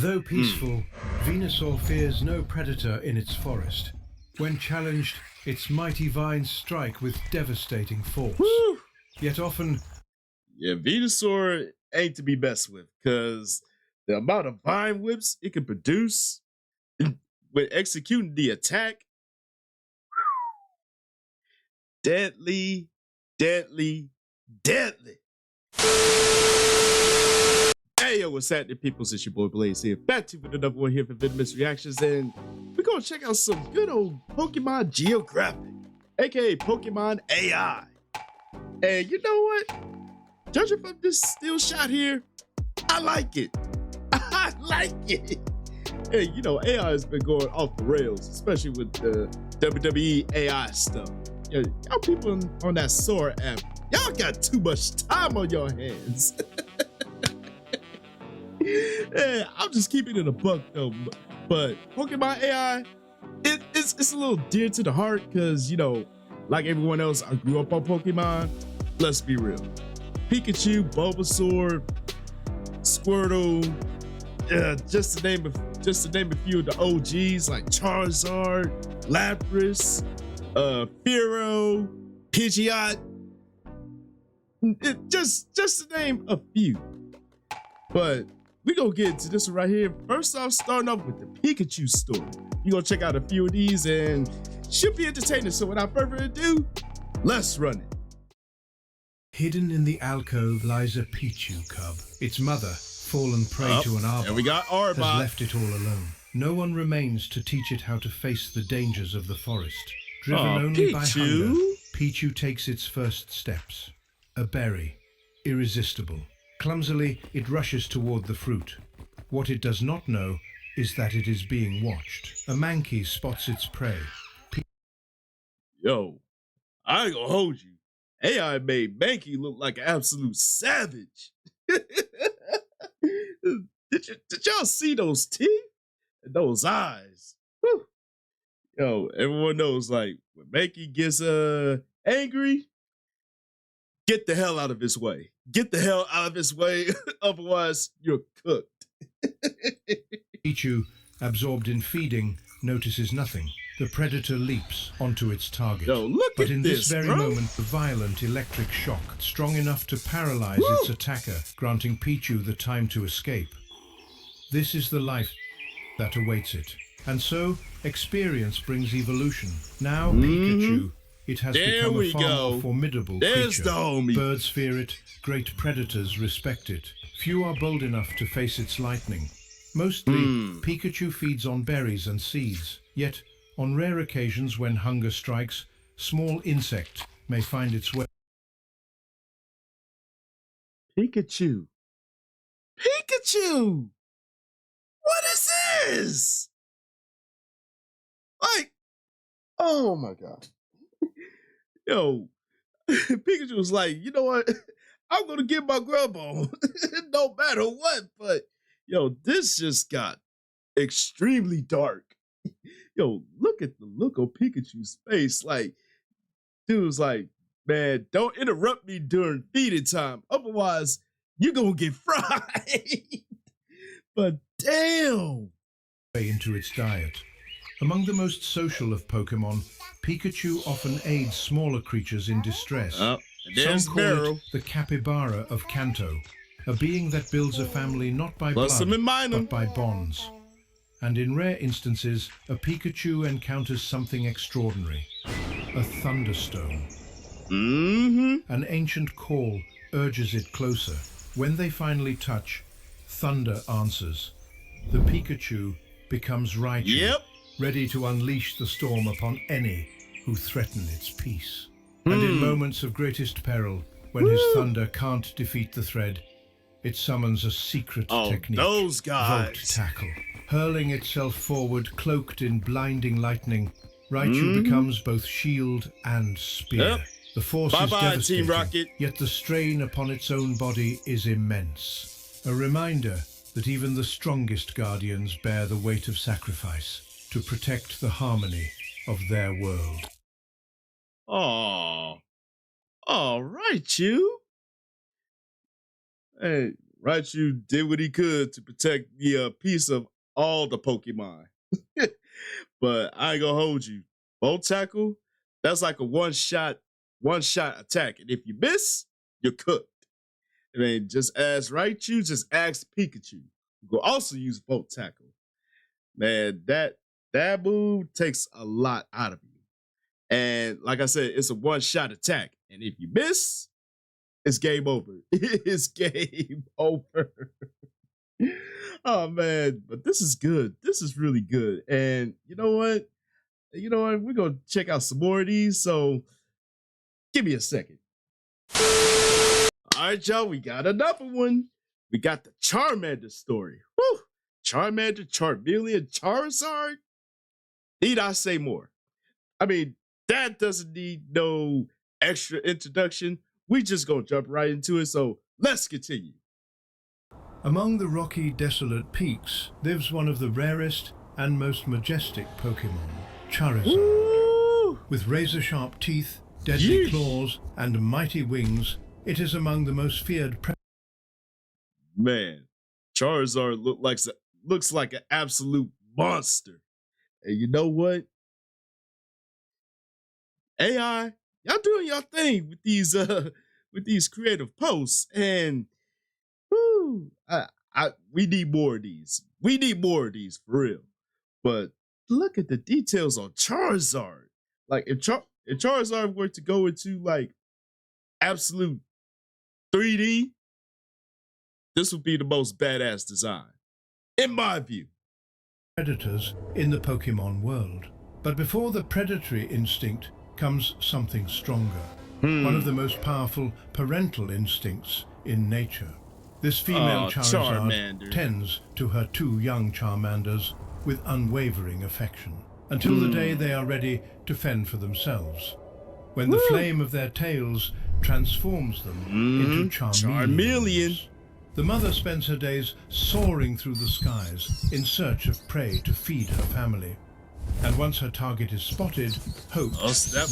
Though peaceful, Venusaur fears no predator in its forest. When challenged, its mighty vines strike with devastating force. Woo! Yet often, Yeah, Venusaur ain't to be messed with because the amount of vine whips it can produce when executing the attack, deadly, deadly, deadly. Hey, yo, what's happening, people? It's your boy Blaze here, back to you with another one here for Venomous Reactions, and we're gonna check out some good old Pokemon Geographic, aka Pokemon AI. And you know what? Judging from this still shot here, I like it. I like it. Hey, you know, AI has been going off the rails, especially with the WWE AI stuff. Yo, y'all people on that Sora app, y'all got too much time on your hands. Yeah, I'm just keeping it a buck though. But Pokemon AI, it's a little dear to the heart because, you know, like everyone else, I grew up on Pokemon. Let's be real. Pikachu, Bulbasaur, Squirtle, just to name a few of the OGs like Charizard, Lapras, Fearow, Pidgeot. Just to name a few. But we gonna get into this one right here. First off, starting off with the Pikachu story. You gonna check out a few of these and should be entertaining. So without further ado, let's run it. hidden in the alcove lies a Pichu cub. Its mother, fallen prey to an arbor, and we got has Arbok. left it all alone. No one remains to teach it how to face the dangers of the forest. Driven only by hunger, Pichu takes its first steps. A berry, irresistible. Clumsily, it rushes toward the fruit. What it does not know is that it is being watched. A Mankey spots its prey. Yo, I ain't gonna hold you. AI made Mankey look like an absolute savage. Did y'all see those teeth and those eyes? Whew. Yo, everyone knows like when Mankey gets angry, get the hell out of his way. Get the hell out of his way, otherwise you're cooked. Pichu, absorbed in feeding, notices nothing. The predator leaps onto its target. Yo, look But at in this, this very bro. moment, a violent electric shock, strong enough to paralyze its attacker, granting Pichu the time to escape. This is the life that awaits it. And so, experience brings evolution. Now, Pikachu, it has become a far more formidable There's creature. the homie. Birds fear it, great predators respect it. Few are bold enough to face its lightning. Mostly, Pikachu feeds on berries and seeds. Yet, on rare occasions when hunger strikes, small insect may find its way. Pikachu. Pikachu! What is this? Like, oh my god. Yo, Pikachu was like, you know what? I'm gonna get my grub on, no matter what. But yo, this just got extremely dark. Yo, look at the look on Pikachu's face. Like, dude was like, man, don't interrupt me during feeding time. Otherwise, you're gonna get fried. But damn. Into its diet. Among the most social of Pokemon, Pikachu often aids smaller creatures in distress. There's Some call it the capybara of Kanto, a being that builds a family not by blood, but by bonds. And in rare instances, a Pikachu encounters something extraordinary, a thunderstone. An ancient call urges it closer. When they finally touch, thunder answers. The Pikachu becomes Raichu, ready to unleash the storm upon any who threaten its peace. And in moments of greatest peril, when his thunder can't defeat the thread, it summons a secret technique, those guys. Volt Tackle. Hurling itself forward, cloaked in blinding lightning, Raichu becomes both shield and spear. The force is devastating, Team Rocket. Yet the strain upon its own body is immense. A reminder that even the strongest guardians bear the weight of sacrifice to protect the harmony of their world. Oh, all right, you. Hey, Raichu did what he could to protect the peace of all the Pokemon. But I ain't gonna hold you. Bolt tackle, that's like a one-shot attack. And if you miss, you're cooked. I mean, just ask Raichu, just ask Pikachu. You can also use Bolt tackle. Man, that move takes a lot out of you. And like I said, it's a one-shot attack. And if you miss, it's game over. It's game over. Oh man, but this is good. This is really good. And you know what? We're gonna check out some more of these. So give me a second. All right, y'all, we got another one. We got the Charmander story. Whew. Charmander, Charmeleon, Charizard. Need I say more? I mean, that doesn't need no extra introduction. We just gonna jump right into it. So let's continue. Among the rocky, desolate peaks lives one of the rarest and most majestic Pokemon, Charizard. Ooh. With razor-sharp teeth, deadly claws, and mighty wings, it is among the most feared Man, Charizard looks like an absolute monster. And you know what? AI, y'all doing y'all thing with these creative posts, and whoo, we need more of these. We need more of these for real. But look at the details on Charizard. Like if Charizard were to go into like absolute 3D, this would be the most badass design, in my view. Predators in the Pokemon world. But before the predatory instinct comes something stronger. One of the most powerful parental instincts in nature. This female Charizard tends to her two young Charmanders with unwavering affection, until the day they are ready to fend for themselves, when the flame of their tails transforms them into Charmeleons. The mother spends her days soaring through the skies in search of prey to feed her family. And once her target is spotted, hope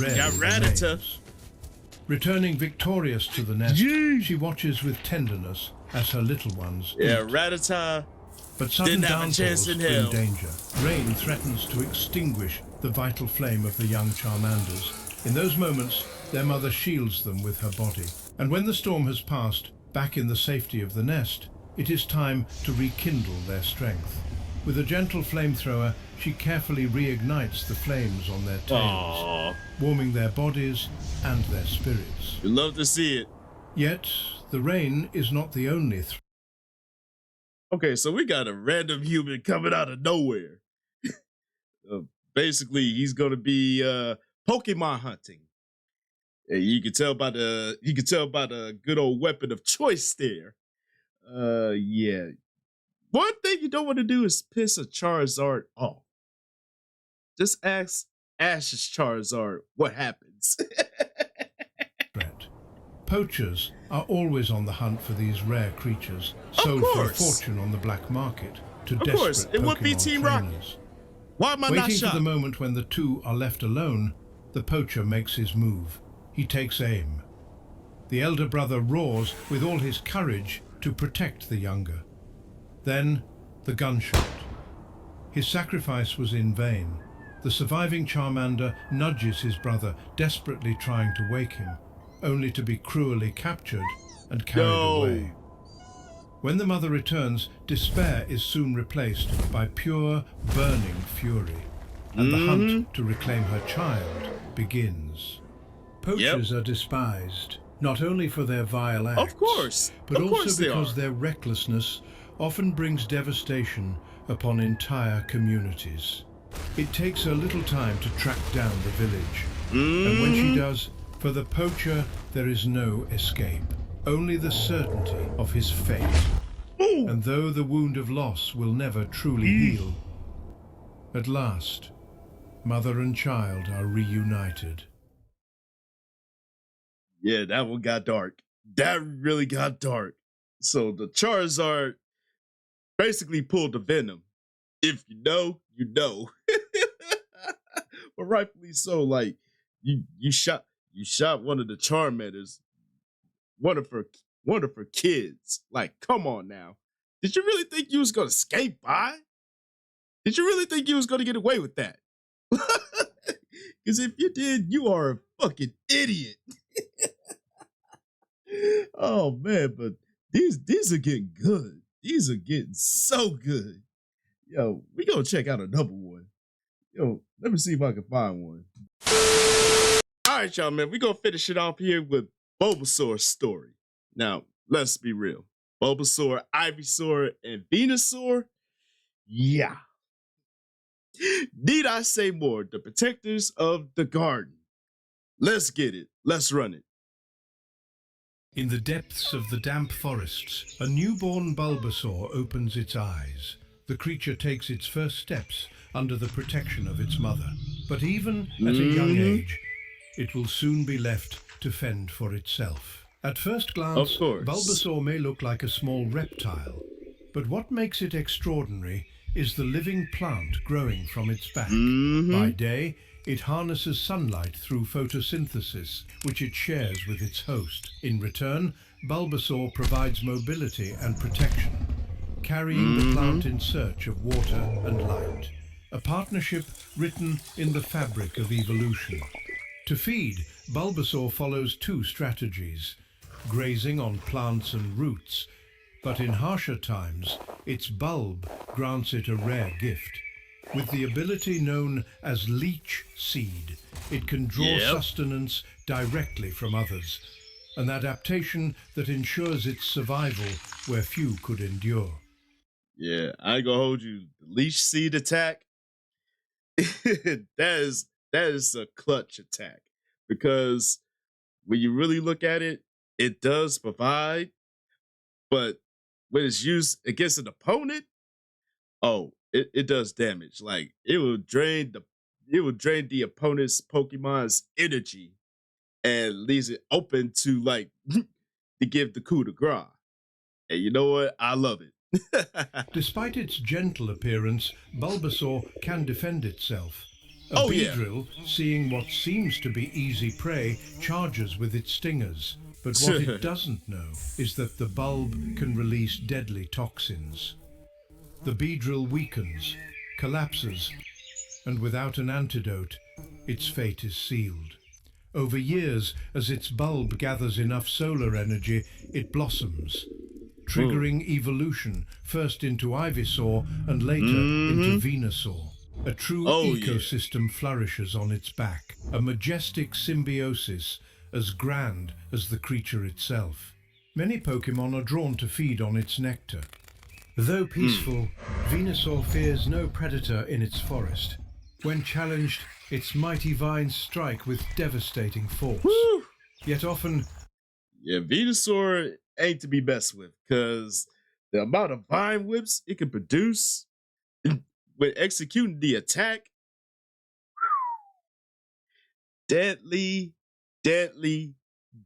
rarely remains. Returning victorious to the nest, she watches with tenderness as her little ones eat. Rattata. But sudden downfalls bring danger. Rain threatens to extinguish the vital flame of the young Charmanders. In those moments, their mother shields them with her body. And when the storm has passed, back in the safety of the nest, it is time to rekindle their strength. With a gentle flamethrower, she carefully reignites the flames on their tails, warming their bodies and their spirits. You love to see it. Yet, the rain is not the only Okay, so we got a random human coming out of nowhere. Basically, he's gonna be Pokemon hunting. And you can tell by the good old weapon of choice there. Yeah. One thing you don't want to do is piss a Charizard off. Just ask Ash's Charizard what happens. Poachers are always on the hunt for these rare creatures, sold for a fortune on the black market to desperate it would be Team trainers. Why am I not Waiting shot? for the moment when the two are left alone, the poacher makes his move. He takes aim. The elder brother roars with all his courage to protect the younger. Then, the gunshot. His sacrifice was in vain. The surviving Charmander nudges his brother, desperately trying to wake him, only to be cruelly captured and carried away. When the mother returns, despair is soon replaced by pure, burning fury, and the hunt to reclaim her child begins. Poachers are despised, not only for their vile acts, but also because their recklessness often brings devastation upon entire communities. It takes her little time to track down the village, and when she does, for the poacher there is no escape, only the certainty of his fate. And though the wound of loss will never truly heal, at last, mother and child are reunited. Yeah, that one got dark. That really got dark. So the Charizard basically pulled the Venom. If you know, you know. But rightfully so, like you shot one of the Charmanders, one of her One of her kids. Like, come on now. Did you really think you was gonna skate by? Did you really think you was gonna get away with that? Because if you did, you are a fucking idiot. Oh man, but these are getting good. These are getting so good. Yo, we gonna check out another one. Yo, let me see if I can find one. All right, y'all, man. We gonna finish it off here with Bulbasaur's story. Now, let's be real. Bulbasaur, Ivysaur, and Venusaur? Yeah. Need I say more? The protectors of the garden. Let's get it. Let's run it. In the depths of the damp forests, a newborn Bulbasaur opens its eyes. The creature takes its first steps under the protection of its mother. But even at a young age, it will soon be left to fend for itself. At first glance, Bulbasaur may look like a small reptile, but what makes it extraordinary is the living plant growing from its back. By day, it harnesses sunlight through photosynthesis, which it shares with its host. In return, Bulbasaur provides mobility and protection, carrying the plant in search of water and light. A partnership written in the fabric of evolution. To feed, Bulbasaur follows two strategies: grazing on plants and roots, but in harsher times, its bulb grants it a rare gift. With the ability known as leech seed, it can draw sustenance directly from others, an adaptation that ensures its survival where few could endure. Yeah, I ain't gonna hold you. The leech seed attack, that is a clutch attack, because when you really look at it, it does provide, but when it's used against an opponent, oh, it does damage. Like it will drain the opponent's Pokemon's energy and leaves it open to like to give the coup de grace. And you know what? I love it. Despite its gentle appearance, Bulbasaur can defend itself. A Beedrill, seeing what seems to be easy prey, charges with its stingers. But what it doesn't know is that the bulb can release deadly toxins. The Beedrill weakens, collapses, and without an antidote, its fate is sealed. Over years, as its bulb gathers enough solar energy, it blossoms, triggering evolution, first into Ivysaur and later into Venusaur. A true ecosystem flourishes on its back, a majestic symbiosis as grand as the creature itself. Many Pokemon are drawn to feed on its nectar. Though peaceful, Venusaur fears no predator in its forest. When challenged, its mighty vines strike with devastating force. Yet often... Yeah, Venusaur ain't to be messed with, because the amount of vine whips it can produce when executing the attack, deadly, deadly,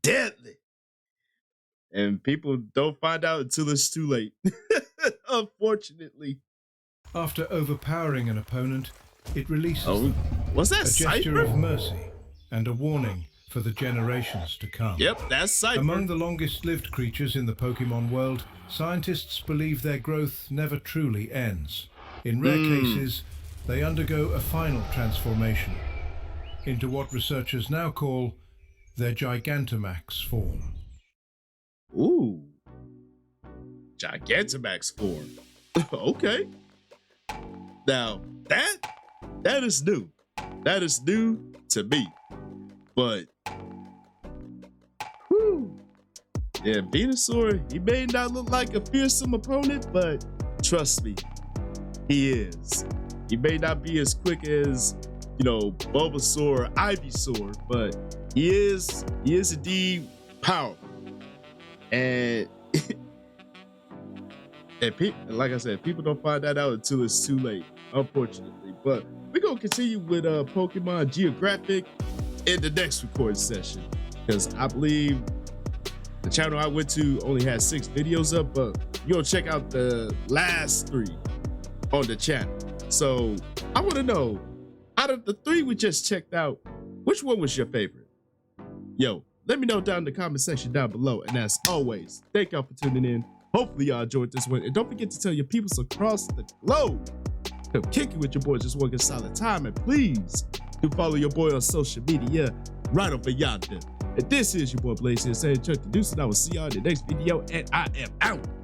deadly. And people don't find out until it's too late, unfortunately. After overpowering an opponent, it releases them. What's that, a gesture Cypher? of mercy and a warning for the generations to come. Yep, that's Cypher. Among the longest-lived creatures in the Pokemon world, scientists believe their growth never truly ends. In rare cases, they undergo a final transformation into what researchers now call their Gigantamax form. Ooh, Gigantamax form. Okay. Now, that is new. That is new to me. But, yeah, Venusaur, he may not look like a fearsome opponent, but trust me, he is. He may not be as quick as, Bulbasaur or Ivysaur, but he is indeed powerful. And like I said, people don't find that out until it's too late, unfortunately. But we're going to continue with Pokemon Geographic in the next recording session, because I believe the channel I went to only has 6 videos up, but you'll check out the last 3 on the channel. So I want to know, out of the 3 we just checked out, which one was your favorite? Yo, let me know down in the comment section down below. And as always, thank y'all for tuning in. Hopefully y'all enjoyed this one. And don't forget to tell your peoples across the globe, come kick it with your boy, just working solid time. And please do follow your boy on social media right over yonder. And this is your boy Blaze here saying, Chuck the Deuce, and I will see y'all in the next video. And I am out.